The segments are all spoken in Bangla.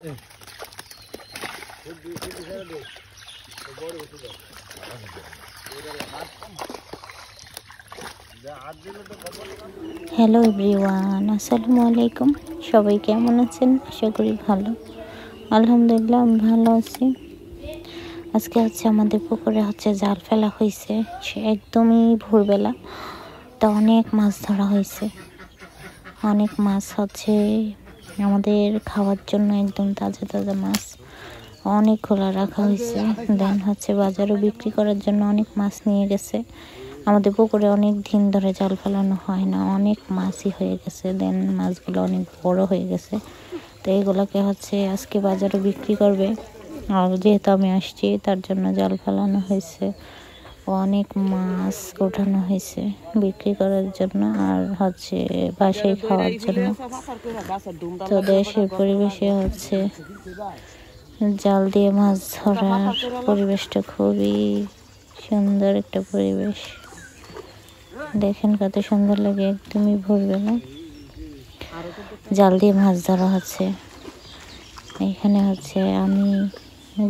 হ্যালো এভরিওয়ান, আসসালামু আলাইকুম। সবাই কেমন আছেন? আশা করি ভালো। আলহামদুলিল্লাহ আমি ভালো আছি। আজকে আমাদের পুকুরে জাল ফেলা হয়েছে, সে একদমই ভোরবেলা। তা অনেক মাছ ধরা হয়েছে। অনেক মাছ আমাদের খাওয়ার জন্য একদম তাজা তাজা মাছ অনেকগুলো রাখা হয়েছে। দেন বাজারও বিক্রি করার জন্য অনেক মাছ নিয়ে গেছে। আমাদের পুকুরে অনেক দিন ধরে জাল ফেলানো হয় না, অনেক মাছই হয়ে গেছে। দেন মাছগুলো অনেক বড় হয়ে গেছে। তো এইগুলোকে আজকে বাজারে বিক্রি করবে। আর যেহেতু আমি আসছি তার জন্য জাল ফেলানো হয়েছে, অনেক মাছ ওঠানো হয়েছে বিক্রি করার জন্য আর বাসায় খাওয়ার জন্য। তো দেশের পরিবেশে জাল দিয়ে মাছ ধরার পরিবেশটা খুবই সুন্দর একটা পরিবেশ। দেখেন কত সুন্দর লাগে, একদমই ভোরবেলা জাল দিয়ে মাছ ধরা হচ্ছে। এখানে আমি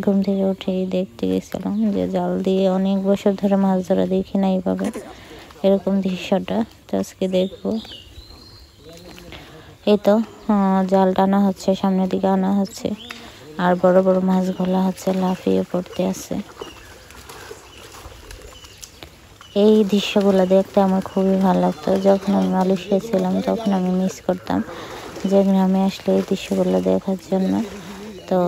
ঘুম থেকে উঠেই দেখতে গেছিলাম যে জাল দিয়ে অনেক বছর ধরে মাছ ধরা দেখি না এইভাবে, এরকম দৃশ্যটা। তো আজকে দেখবো। এই তো জাল টানা হচ্ছে, সামনের দিকে আনা হচ্ছে আর বড় বড় মাছগুলো লাফিয়ে পড়তে আছে। এই দৃশ্যগুলো দেখতে আমার খুবই ভালো লাগতো। যখন আমি মালয়েশিয়া ছিলাম তখন আমি মিস করতাম যে গ্রামে আসলে এই দৃশ্যগুলো দেখার জন্য। তো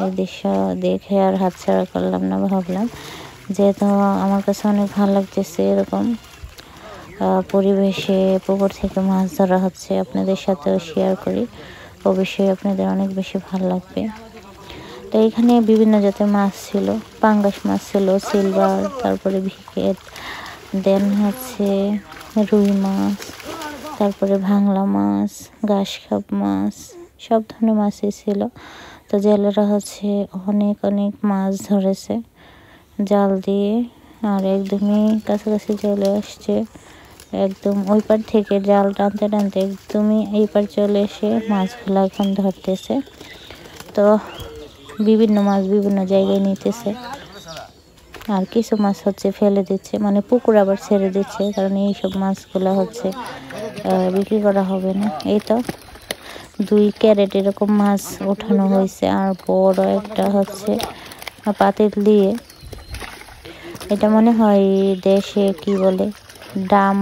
এই দৃশ্য দেখে আর হাতছাড়া করলাম না, ভাবলাম যেহেতু আমার কাছে অনেক ভালো লাগতেছে এরকম পরিবেশে পুকুর থেকে মাছ ধরা হচ্ছে, আপনাদের সাথেও শেয়ার করি। অবশ্যই আপনাদের অনেক বেশি ভালো লাগবে। তো এখানে বিভিন্ন জাতের মাছ ছিল, পাঙ্গাস মাছ ছিল, সিলভার, তারপরে ভিকেট, দেন রুই মাছ, তারপরে ভাংলা মাছ, ঘাসখাপ মাছ, সব ধরনের মাছই ছিল। তো জেলেরা অনেক অনেক মাছ ধরেছে জাল দিয়ে আর একদমই কাছাকাছি চলে আসছে। একদম ওই পার থেকে জাল টানতে টানতে একদমই এই পার চলে এসে মাছগুলো এখন ধরতেছে। তো বিভিন্ন মাছ বিভিন্ন জায়গায় নিতেছে আর কিছু মাছ ফেলে দিচ্ছে, মানে পুকুর আবার ছেড়ে দিচ্ছে, কারণ এইসব মাছগুলো বিক্রি করা হবে না। এই তো 2 ক্যারেট এরকম মাছ ওঠানো হয়েছে আর বড় একটা পাতিল দিয়ে, এটা মনে হয় দেশে কি বলে ডাম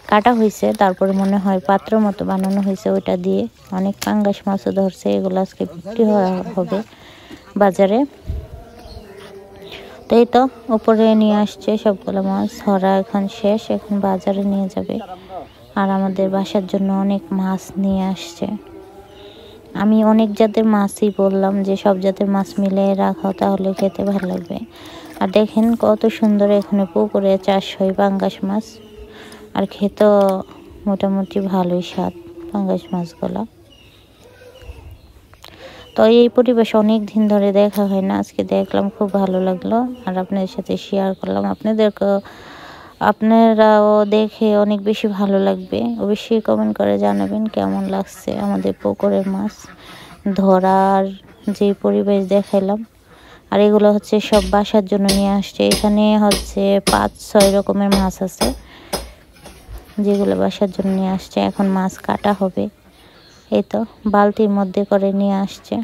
কাটা হয়েছে, তারপরে মনে হয় পাত্র মতো বানানো হয়েছে, ওইটা দিয়ে অনেক পাঙ্গাস মাছও ধরছে। এগুলো আজকে বিক্রি হবে বাজারে। তো এই তো উপরে নিয়ে আসছে সবগুলো মাছ ধরা, এখন শেষ, এখন বাজারে নিয়ে যাবে। আর আমাদের বাসার জন্য অনেক মাছ নিয়ে আসছে। আমি অনেক জাতের মাছই বললাম যে সব জাতের মাছ মিলে রাখো, তাহলে খেতে ভালো লাগবে। আর দেখেন কত সুন্দর এখানে পুকুরে চাষ হয় পাঙ্গাস মাছ, আর খেতে মোটামুটি ভালোই স্বাদ পাঙ্গাস মাছগুলো। তো এই পরিবেশ অনেক দিন ধরে দেখা হয় না, আজকে দেখলাম, খুব ভালো লাগলো আর আপনাদের সাথে শেয়ার করলাম। আপনারাও দেখে অনেক বেশি ভালো লাগবে। অবশ্যই কমেন্ট করে জানাবেন কেমন লাগছে আমাদের পুকুরের মাছ ধরার যে পরিবেশ দেখাইলাম। আর এগুলো সব বাসার জন্য নিয়ে আসছে। এখানে 5-6 রকমের মাছ আছে যেগুলো বাসার জন্য নিয়ে আসছে। এখন মাছ কাটা হবে। এই তো বালতির মধ্যে করে নিয়ে আসছে।